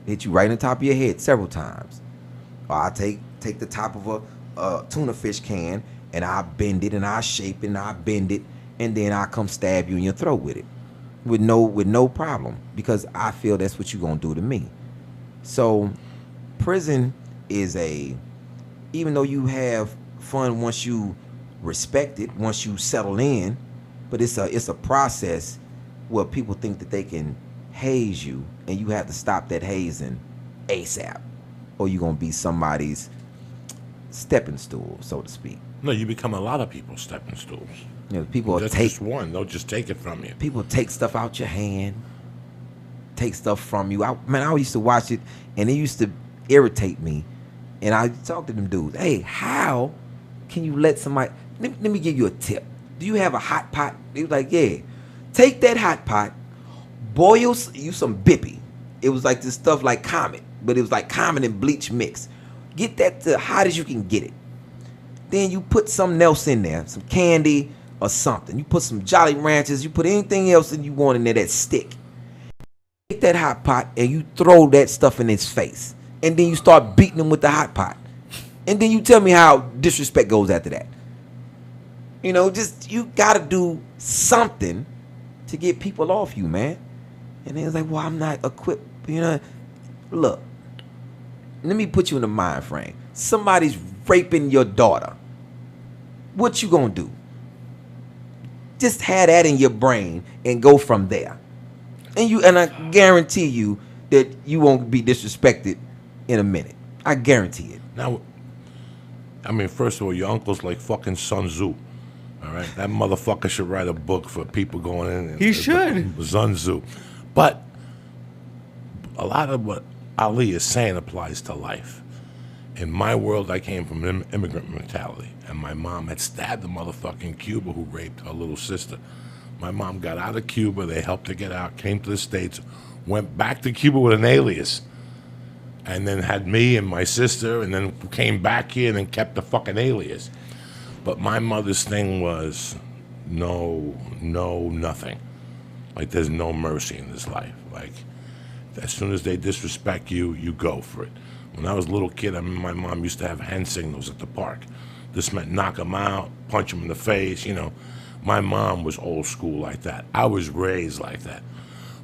hit you right in the top of your head several times. Or I take the top of a tuna fish can and I bend it and I shape it and I bend it and then I come stab you in your throat with it, with no problem, because I feel that's what you're gonna do to me. So prison is even though you have fun once you respect it, once you settle in, but it's a process where people think that they can haze you, and you have to stop that hazing ASAP, or you're gonna be somebody's stepping stool, so to speak. No, you become a lot of people's stepping stools. People That's take just one. They'll just take it from you. people take stuff out your hand, take stuff from you. I used to watch it, and it used to irritate me. And I talk to them dudes. Hey, how can you let somebody? Let me give you a tip. Do you have a hot pot? They was like, yeah. Take that hot pot, boil you some bippy. It was like this stuff like Comet, but it was like Comet and bleach mix. Get that to hot as you can get it. Then you put something else in there, some candy or something. You put some Jolly Ranchers. You put anything else that you want in there that stick. Take that hot pot and you throw that stuff in his face. And then you start beating him with the hot pot. And then you tell me how disrespect goes after that. Just you gotta do something to get people off you, man. And then it's like, well, I'm not equipped. Look, let me put you in the mind frame. Somebody's raping your daughter. What you gonna do? Just have that in your brain and go from there. And I guarantee you that you won't be disrespected in a minute. I guarantee it. Now, first of all, your uncle's like fucking Sun Tzu. All right, that motherfucker should write a book for people going in. He should. Sun Tzu. But a lot of what Ali is saying applies to life. In my world, I came from immigrant mentality, and my mom had stabbed the motherfucker in Cuba who raped her little sister. My mom got out of Cuba. They helped her get out, came to the States, went back to Cuba with an alias, and then had me and my sister, and then came back here and then kept the fucking alias. But my mother's thing was no, nothing. Like, there's no mercy in this life. Like, as soon as they disrespect you, you go for it. When I was a little kid, I remember my mom used to have hand signals at the park. This meant knock them out, punch them in the face, My mom was old school like that. I was raised like that.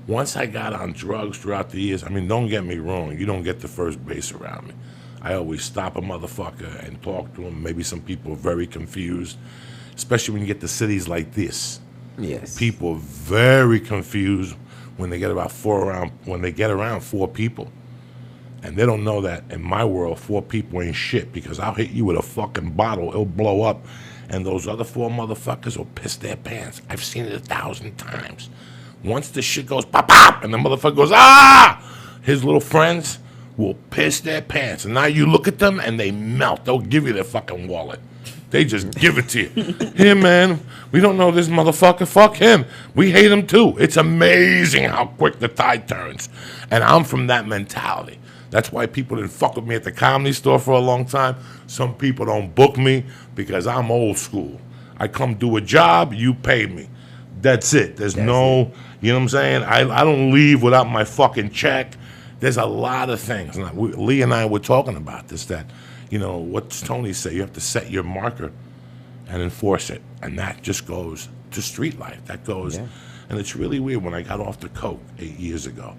Once I got on drugs throughout the years, don't get me wrong, you don't get the first base around me. I always stop a motherfucker and talk to him. Maybe some people are very confused, especially when you get to cities like this. Yes. People are very confused when they get around four people. And they don't know that in my world, 4 people ain't shit, because I'll hit you with a fucking bottle, it'll blow up, and those other 4 motherfuckers will piss their pants. I've seen it 1,000 times. Once the shit goes pop, pop, and the motherfucker goes, ah! His little friends will piss their pants. And now you look at them and they melt. They'll give you their fucking wallet. They just give it to you. Here, man, we don't know this motherfucker. Fuck him. We hate him too. It's amazing how quick the tide turns. And I'm from that mentality. That's why people didn't fuck with me at the Comedy Store for a long time. Some people don't book me because I'm old school. I come do a job, you pay me. That's it. There's you know what I'm saying? I don't leave without my fucking check. There's a lot of things. Lee and I were talking about this, that, what's Tony say? You have to set your marker and enforce it. And that just goes to street life. That goes, and it's really weird. When I got off the coke 8 years ago,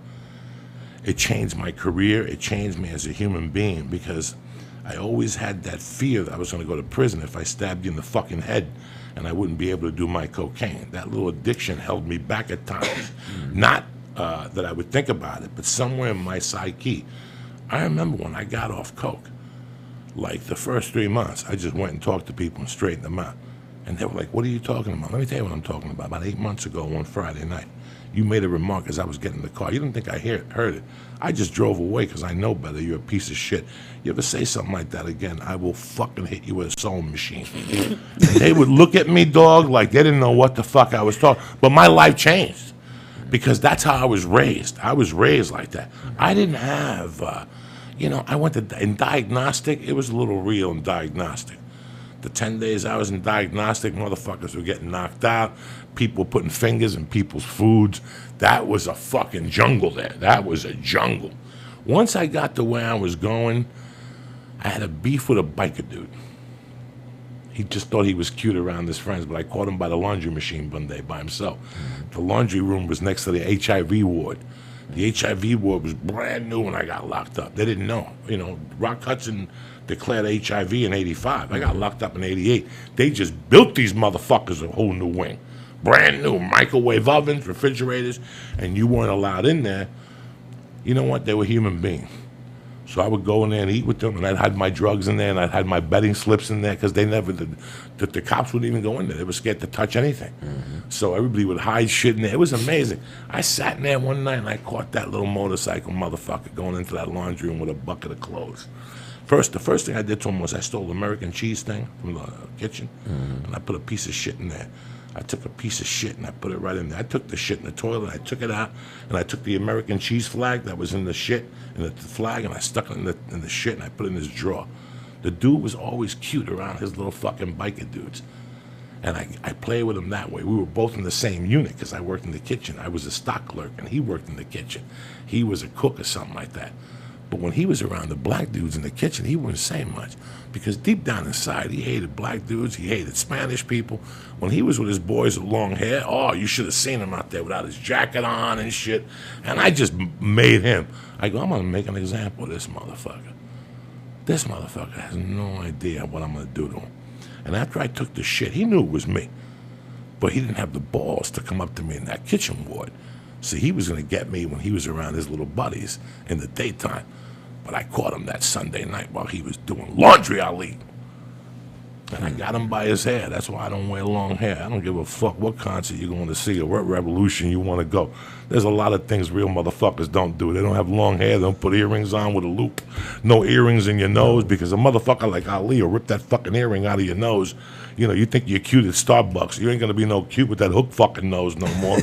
it changed my career. It changed me as a human being, because I always had that fear that I was going to go to prison if I stabbed you in the fucking head and I wouldn't be able to do my cocaine. That little addiction held me back at times. Not that I would think about it, but somewhere in my psyche. I remember when I got off coke, like the first 3 months, I just went and talked to people and straightened them out. And they were like, what are you talking about? Let me tell you what I'm talking about. About 8 months ago, one Friday night, you made a remark as I was getting in the car. You didn't think I heard it. I just drove away because I know better. You're a piece of shit. You ever say something like that again, I will fucking hit you with a sewing machine. And they would look at me, dog, like they didn't know what the fuck I was talking. But my life changed because that's how I was raised. I was raised like that. I didn't have, I went in diagnostic. It was a little real in diagnostic. The 10 days I was in diagnostic, motherfuckers were getting knocked out. People putting fingers in people's foods. That was a fucking jungle there. That was a jungle. Once I got to where I was going, I had a beef with a biker dude. He just thought he was cute around his friends, but I caught him by the laundry machine one day by himself. The laundry room was next to the HIV ward. The HIV ward was brand new when I got locked up. They didn't know. You know, Rock Hudson declared HIV in 85. I got locked up in 88. They just built these motherfuckers a whole new wing. Brand new microwave ovens, refrigerators, and you weren't allowed in there. You know what? They were human beings. So I would go in there and eat with them, and I'd hide my drugs in there, and I'd hide my betting slips in there, because they never, the cops wouldn't even go in there. They were scared to touch anything. So everybody would hide shit in there. It was amazing. I sat in there one night, and I caught that little motorcycle motherfucker going into that laundry room with a bucket of clothes. The first thing I did to him was I stole the American cheese thing from the kitchen, and I put a piece of shit in there. I took a piece of shit and I put it right in there. I took the shit in the toilet, I took it out, and I took the American cheese flag that was in the shit, and the flag, and I stuck it in the shit, and I put it in his drawer. The dude was always cute around his little fucking biker dudes. And I played with him that way. We were both in the same unit because I worked in the kitchen. I was a stock clerk, and he worked in the kitchen. He was a cook or something like that. But when he was around the black dudes in the kitchen, he wouldn't say much, because deep down inside, he hated black dudes. He hated Spanish people. When he was with his boys with long hair, oh, you should have seen him out there without his jacket on and shit. And I just made him. I go, I'm going to make an example of this motherfucker. This motherfucker has no idea what I'm going to do to him. And after I took the shit, he knew it was me. But he didn't have the balls to come up to me in that kitchen ward. See, he was going to get me when he was around his little buddies in the daytime. But I caught him that Sunday night while he was doing laundry, Ali. And I got him by his hair. That's why I don't wear long hair. I don't give a fuck what concert you're going to see or what revolution you want to go. There's a lot of things real motherfuckers don't do. They don't have long hair. They don't put earrings on with a loop. No earrings in your nose, because a motherfucker like Ali will rip that fucking earring out of your nose. You know, you think you're cute at Starbucks. You ain't going to be no cute with that hook fucking nose no more.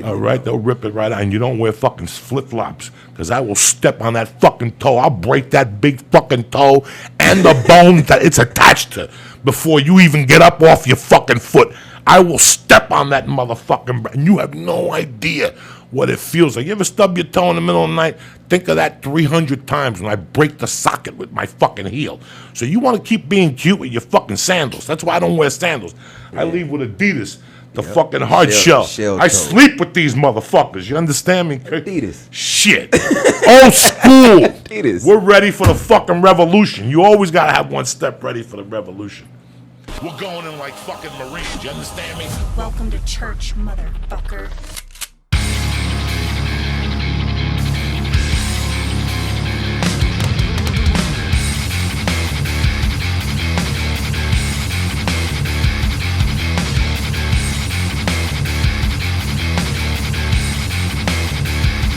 All right? They'll rip it right out. And you don't wear fucking flip-flops, because I will step on that fucking toe. I'll break that big fucking toe and the bone that it's attached to before you even get up off your fucking foot. I will step on that motherfucking, and you have no idea what it feels like. You ever stub your toe in the middle of the night? Think of that 300 times when I break the socket with my fucking heel. So you want to keep being cute with your fucking sandals. That's why I don't wear sandals. I leave with Adidas, the fucking hard shell. I sleep with these motherfuckers. You understand me? Adidas. Shit. Old school. Adidas. We're ready for the fucking revolution. You always got to have one step ready for the revolution. We're going in like fucking Marines. You understand me? Welcome to church, motherfucker.